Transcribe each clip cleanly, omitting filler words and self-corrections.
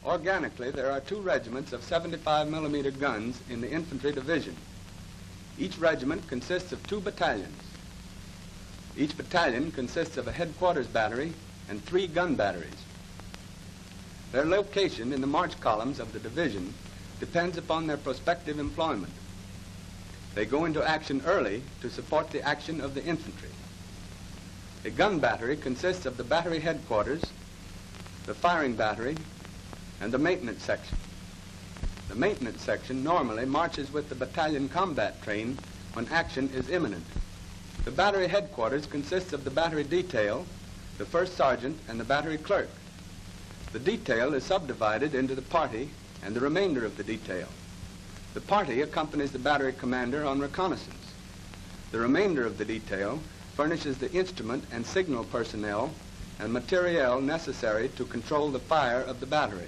Organically, there are 2 regiments of 75mm guns in the infantry division. Each regiment consists of 2 battalions. Each battalion consists of a headquarters battery and 3 gun batteries. Their location in the march columns of the division depends upon their prospective employment. They go into action early to support the action of the infantry. A gun battery consists of the battery headquarters, the firing battery, and the maintenance section. The maintenance section normally marches with the battalion combat train when action is imminent. The battery headquarters consists of the battery detail, the first sergeant, and the battery clerk. The detail is subdivided into the party and the remainder of the detail. The party accompanies the battery commander on reconnaissance. The remainder of the detail furnishes the instrument and signal personnel and materiel necessary to control the fire of the battery.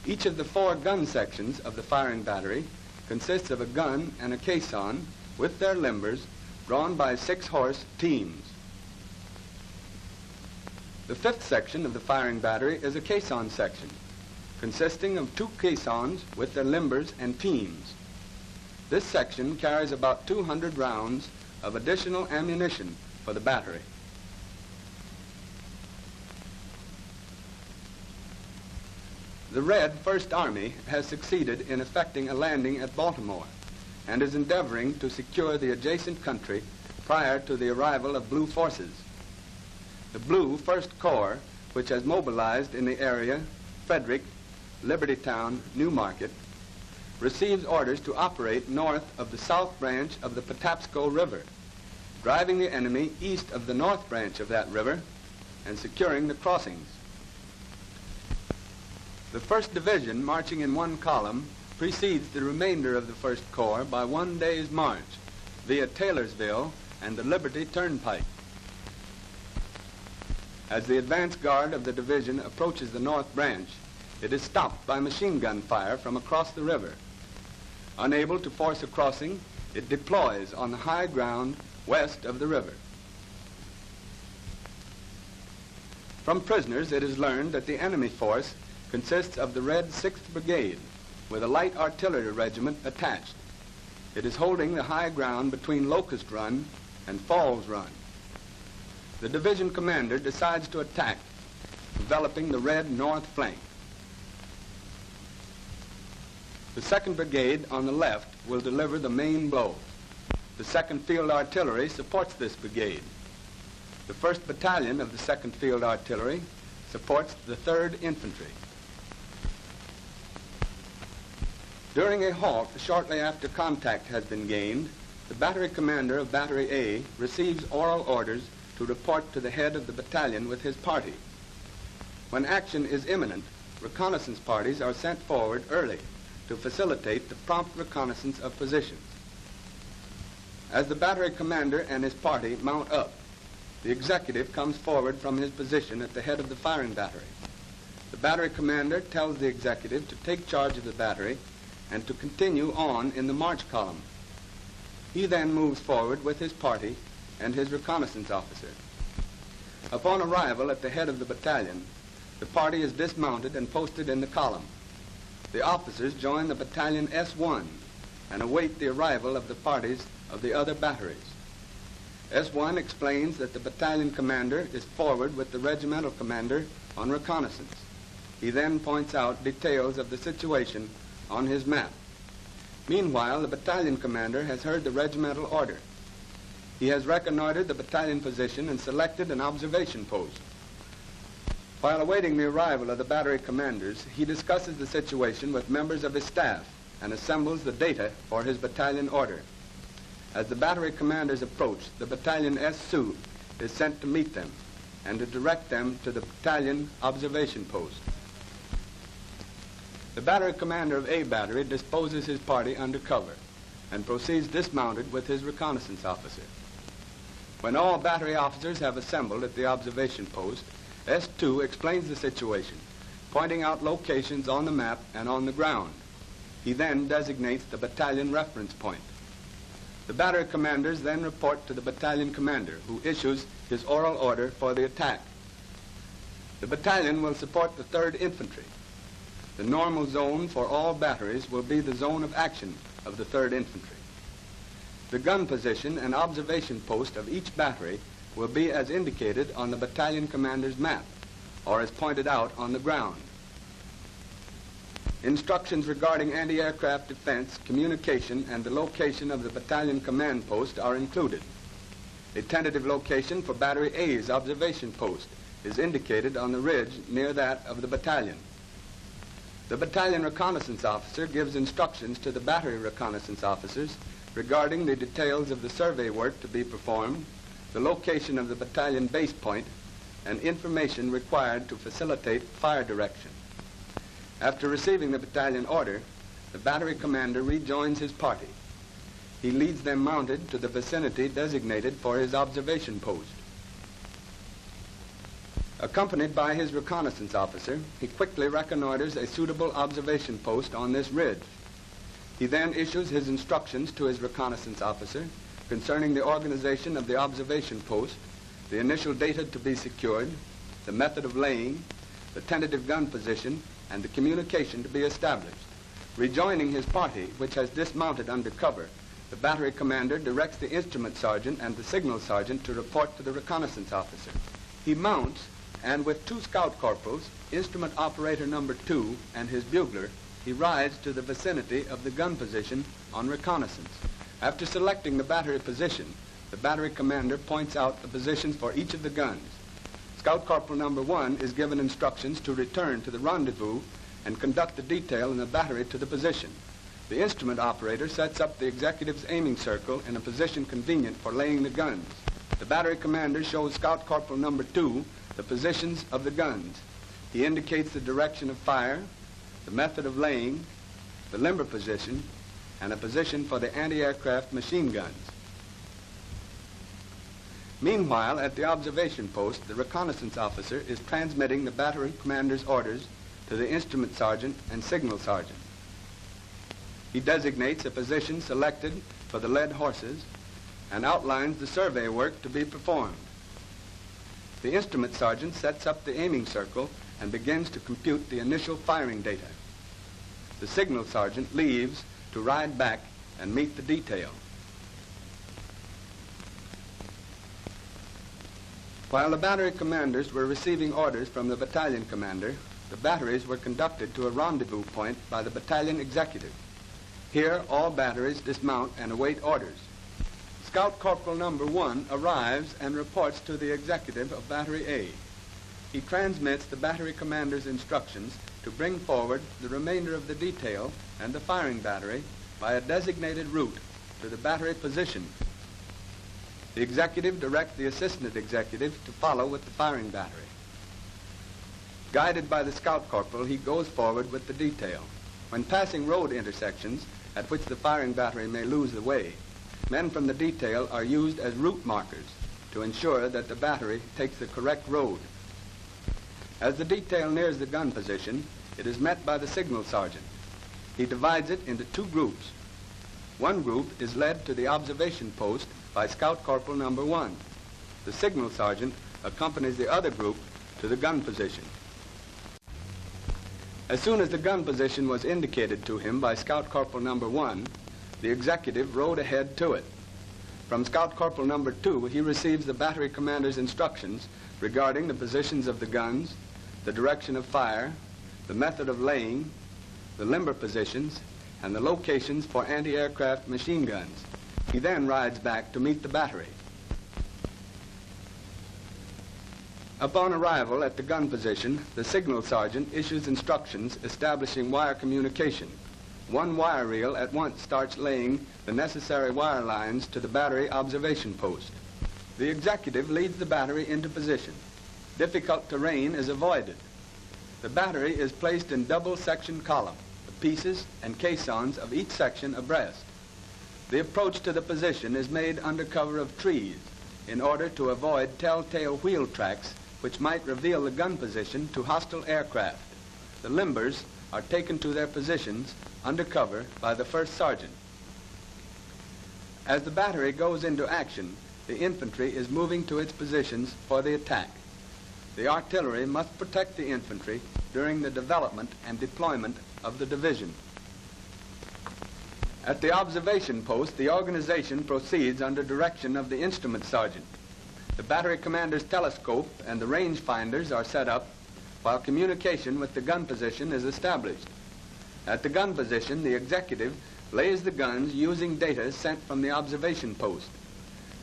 Each of the 4 gun sections of the firing battery consists of a gun and a caisson with their limbers drawn by 6-horse teams. The 5th section of the firing battery is a caisson section, consisting of 2 caissons with their limbers and teams. This section carries about 200 rounds of additional ammunition for the battery. The Red First Army has succeeded in effecting a landing at Baltimore and is endeavoring to secure the adjacent country prior to the arrival of Blue forces. The Blue First Corps, which has mobilized in the area Frederick, Libertytown, Newmarket, receives orders to operate north of the south branch of the Patapsco River, driving the enemy east of the north branch of that river and securing the crossings. The 1st Division, marching in 1 column, precedes the remainder of the 1st Corps by 1 day's march via Taylorsville and the Liberty Turnpike. As the advance guard of the division approaches the north branch, it is stopped by machine gun fire from across the river. Unable to force a crossing, it deploys on the high ground west of the river. From prisoners, it is learned that the enemy force consists of the Red 6th Brigade with a light artillery regiment attached. It is holding the high ground between Locust Run and Falls Run. The division commander decides to attack, developing the Red north flank. The 2nd Brigade on the left will deliver the main blow. The 2nd Field Artillery supports this brigade. The 1st Battalion of the 2nd Field Artillery supports the 3rd Infantry. During a halt shortly after contact has been gained, the battery commander of Battery A receives oral orders to report to the head of the battalion with his party. When action is imminent, reconnaissance parties are sent forward early to facilitate the prompt reconnaissance of positions. As the battery commander and his party mount up, the executive comes forward from his position at the head of the firing battery. The battery commander tells the executive to take charge of the battery and to continue on in the march column. He then moves forward with his party and his reconnaissance officer. Upon arrival at the head of the battalion, the party is dismounted and posted in the column. The officers join the battalion S1 and await the arrival of the parties of the other batteries. S1 explains that the battalion commander is forward with the regimental commander on reconnaissance. He then points out details of the situation on his map. Meanwhile, the battalion commander has heard the regimental order. He has reconnoitered the battalion position and selected an observation post. While awaiting the arrival of the battery commanders, he discusses the situation with members of his staff and assembles the data for his battalion order. As the battery commanders approach, the battalion S2 is sent to meet them and to direct them to the battalion observation post. The battery commander of A battery disposes his party under cover and proceeds dismounted with his reconnaissance officer. When all battery officers have assembled at the observation post, S2 explains the situation, pointing out locations on the map and on the ground. He then designates the battalion reference point. The battery commanders then report to the battalion commander, who issues his oral order for the attack. The battalion will support the 3rd Infantry, The normal zone for all batteries will be the zone of action of the 3rd Infantry. The gun position and observation post of each battery will be as indicated on the battalion commander's map, or as pointed out on the ground. Instructions regarding anti-aircraft defense, communication, and the location of the battalion command post are included. A tentative location for Battery A's observation post is indicated on the ridge near that of the battalion. The battalion reconnaissance officer gives instructions to the battery reconnaissance officers regarding the details of the survey work to be performed, the location of the battalion base point, and information required to facilitate fire direction. After receiving the battalion order, the battery commander rejoins his party. He leads them mounted to the vicinity designated for his observation post. Accompanied by his reconnaissance officer, he quickly reconnoiters a suitable observation post on this ridge. He then issues his instructions to his reconnaissance officer concerning the organization of the observation post, the initial data to be secured, the method of laying, the tentative gun position, and the communication to be established. Rejoining his party, which has dismounted under cover, the battery commander directs the instrument sergeant and the signal sergeant to report to the reconnaissance officer. He mounts, and with 2 scout corporals, instrument operator number 2, and his bugler, he rides to the vicinity of the gun position on reconnaissance. After selecting the battery position, the battery commander points out the positions for each of the guns. Scout Corporal number 1 is given instructions to return to the rendezvous and conduct the detail in the battery to the position. The instrument operator sets up the executive's aiming circle in a position convenient for laying the guns. The battery commander shows Scout Corporal number 2 the positions of the guns. He indicates the direction of fire, the method of laying, the limber position, and a position for the anti-aircraft machine guns. Meanwhile, at the observation post, the reconnaissance officer is transmitting the battery commander's orders to the instrument sergeant and signal sergeant. He designates a position selected for the led horses and outlines the survey work to be performed. The instrument sergeant sets up the aiming circle and begins to compute the initial firing data. The signal sergeant leaves to ride back and meet the detail. While the battery commanders were receiving orders from the battalion commander, the batteries were conducted to a rendezvous point by the battalion executive. Here, all batteries dismount and await orders. Scout Corporal number 1 arrives and reports to the executive of Battery A. He transmits the battery commander's instructions to bring forward the remainder of the detail and the firing battery by a designated route to the battery position. The executive directs the assistant executive to follow with the firing battery. Guided by the scout corporal, he goes forward with the detail. When passing road intersections at which the firing battery may lose the way, men from the detail are used as route markers to ensure that the battery takes the correct road. As the detail nears the gun position, it is met by the signal sergeant. He divides it into 2 groups. One group is led to the observation post by Scout Corporal number 1. The signal sergeant accompanies the other group to the gun position. As soon as the gun position was indicated to him by Scout Corporal number 1, the executive rode ahead to it. From Scout Corporal number 2, he receives the battery commander's instructions regarding the positions of the guns, the direction of fire, the method of laying, the limber positions, and the locations for anti-aircraft machine guns. He then rides back to meet the battery. Upon arrival at the gun position, the signal sergeant issues instructions establishing wire communication. One wire reel at once starts laying the necessary wire lines to the battery observation post. The executive leads the battery into position. Difficult terrain is avoided. The battery is placed in double section column, the pieces and caissons of each section abreast. The approach to the position is made under cover of trees in order to avoid telltale wheel tracks which might reveal the gun position to hostile aircraft. The limbers are taken to their positions under cover by the first sergeant. As the battery goes into action, the infantry is moving to its positions for the attack. The artillery must protect the infantry during the development and deployment of the division. At the observation post, the organization proceeds under direction of the instrument sergeant. The battery commander's telescope and the range finders are set up, while communication with the gun position is established. At the gun position, the executive lays the guns using data sent from the observation post.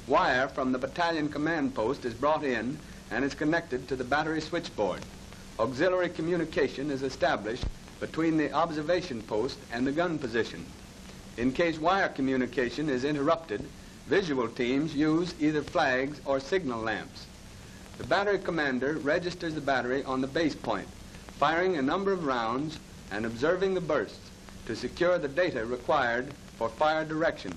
Wire from the battalion command post is brought in and is connected to the battery switchboard. Auxiliary communication is established between the observation post and the gun position. In case wire communication is interrupted, visual teams use either flags or signal lamps. The battery commander registers the battery on the base point, firing a number of rounds and observing the bursts to secure the data required for fire direction.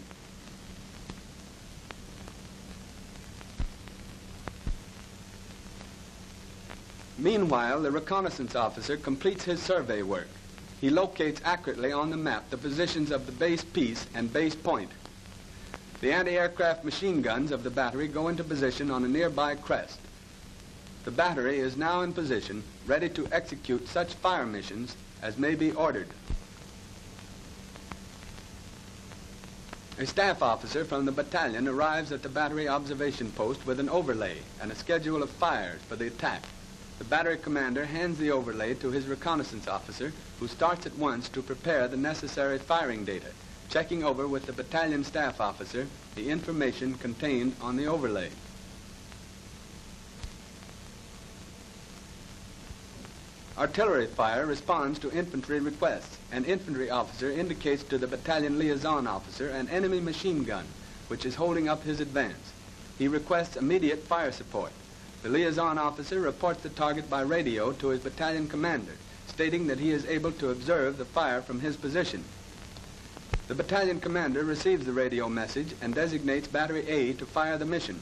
Meanwhile, the reconnaissance officer completes his survey work. He locates accurately on the map the positions of the base piece and base point. The anti-aircraft machine guns of the battery go into position on a nearby crest. The battery is now in position, ready to execute such fire missions as may be ordered. A staff officer from the battalion arrives at the battery observation post with an overlay and a schedule of fires for the attack. The battery commander hands the overlay to his reconnaissance officer, who starts at once to prepare the necessary firing data, checking over with the battalion staff officer the information contained on the overlay. Artillery fire responds to infantry requests. An infantry officer indicates to the battalion liaison officer an enemy machine gun, which is holding up his advance. He requests immediate fire support. The liaison officer reports the target by radio to his battalion commander, stating that he is able to observe the fire from his position. The battalion commander receives the radio message and designates Battery A to fire the mission.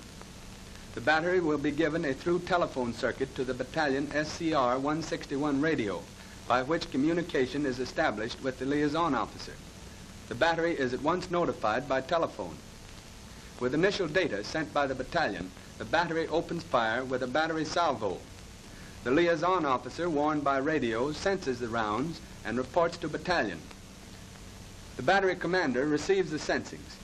The battery will be given a through telephone circuit to the battalion SCR 161 radio, by which communication is established with the liaison officer. The battery is at once notified by telephone. With initial data sent by the battalion, the battery opens fire with a battery salvo. The liaison officer, warned by radio, senses the rounds and reports to battalion. The battery commander receives the sensings.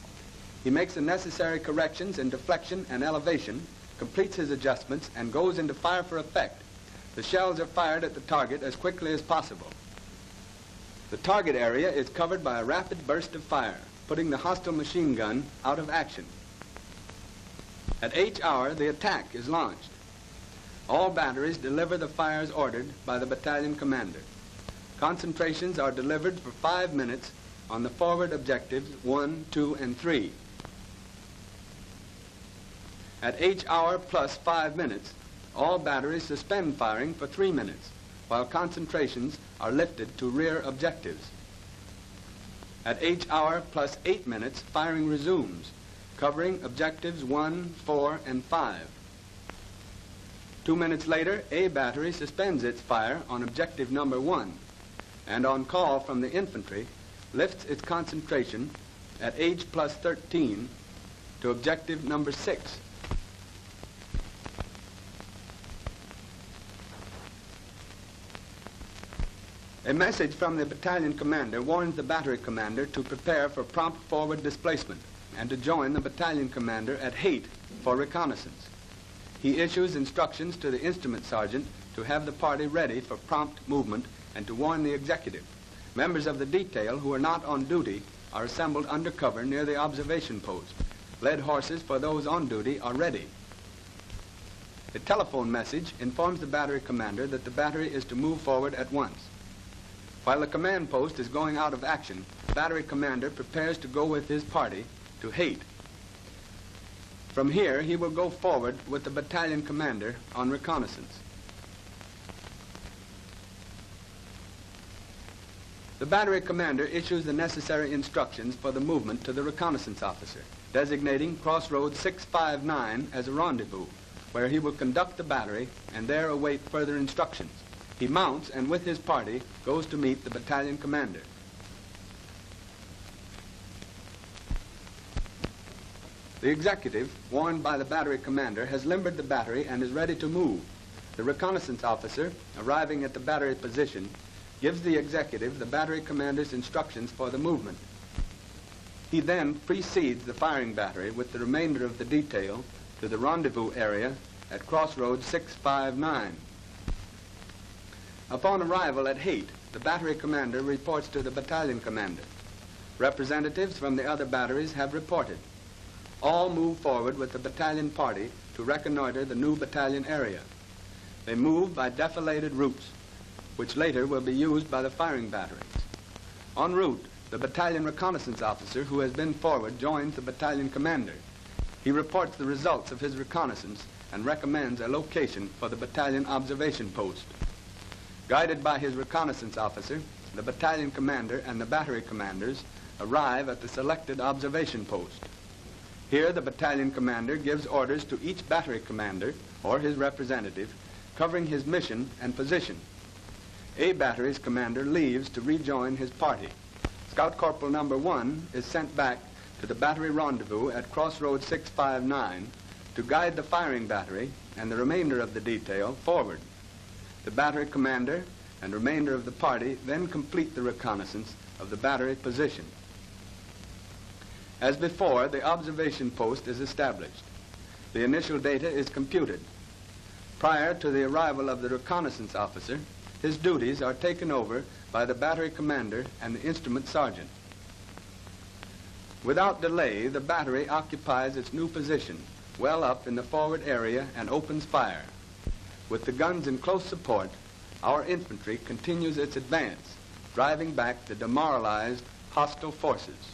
He makes the necessary corrections in deflection and elevation, completes his adjustments, and goes into fire for effect. The shells are fired at the target as quickly as possible. The target area is covered by a rapid burst of fire, putting the hostile machine gun out of action. At H hour, the attack is launched. All batteries deliver the fires ordered by the battalion commander. Concentrations are delivered for 5 minutes on the forward objectives 1, 2, and 3. At H hour plus 5 minutes, all batteries suspend firing for 3 minutes, while concentrations are lifted to rear objectives. At H hour plus 8 minutes, firing resumes, covering objectives 1, 4, and 5. 2 minutes later, A battery suspends its fire on objective number 1, and on call from the infantry, lifts its concentration at H plus 13 to objective number 6. A message from the battalion commander warns the battery commander to prepare for prompt forward displacement and to join the battalion commander at Haight for reconnaissance. He issues instructions to the instrument sergeant to have the party ready for prompt movement and to warn the executive. Members of the detail who are not on duty are assembled under cover near the observation post. Led horses for those on duty are ready. A telephone message informs the battery commander that the battery is to move forward at once. While the command post is going out of action, the battery commander prepares to go with his party to Haight. From here, he will go forward with the battalion commander on reconnaissance. The battery commander issues the necessary instructions for the movement to the reconnaissance officer, designating crossroads 659 as a rendezvous, where he will conduct the battery and there await further instructions. He mounts and with his party goes to meet the battalion commander. The executive, warned by the battery commander, has limbered the battery and is ready to move. The reconnaissance officer, arriving at the battery position, gives the executive the battery commander's instructions for the movement. He then precedes the firing battery with the remainder of the detail to the rendezvous area at crossroads 659. Upon arrival at Haight, the battery commander reports to the battalion commander. Representatives from the other batteries have reported. All move forward with the battalion party to reconnoiter the new battalion area. They move by defilated routes, which later will be used by the firing batteries. En route, the battalion reconnaissance officer who has been forward joins the battalion commander. He reports the results of his reconnaissance and recommends a location for the battalion observation post. Guided by his reconnaissance officer, the battalion commander and the battery commanders arrive at the selected observation post. Here, the battalion commander gives orders to each battery commander or his representative covering his mission and position. A battery's commander leaves to rejoin his party. Scout Corporal number 1 is sent back to the battery rendezvous at crossroads 659 to guide the firing battery and the remainder of the detail forward. The battery commander and remainder of the party then complete the reconnaissance of the battery position. As before, the observation post is established. The initial data is computed. Prior to the arrival of the reconnaissance officer, his duties are taken over by the battery commander and the instrument sergeant. Without delay, the battery occupies its new position, well up in the forward area, and opens fire. With the guns in close support, our infantry continues its advance, driving back the demoralized hostile forces.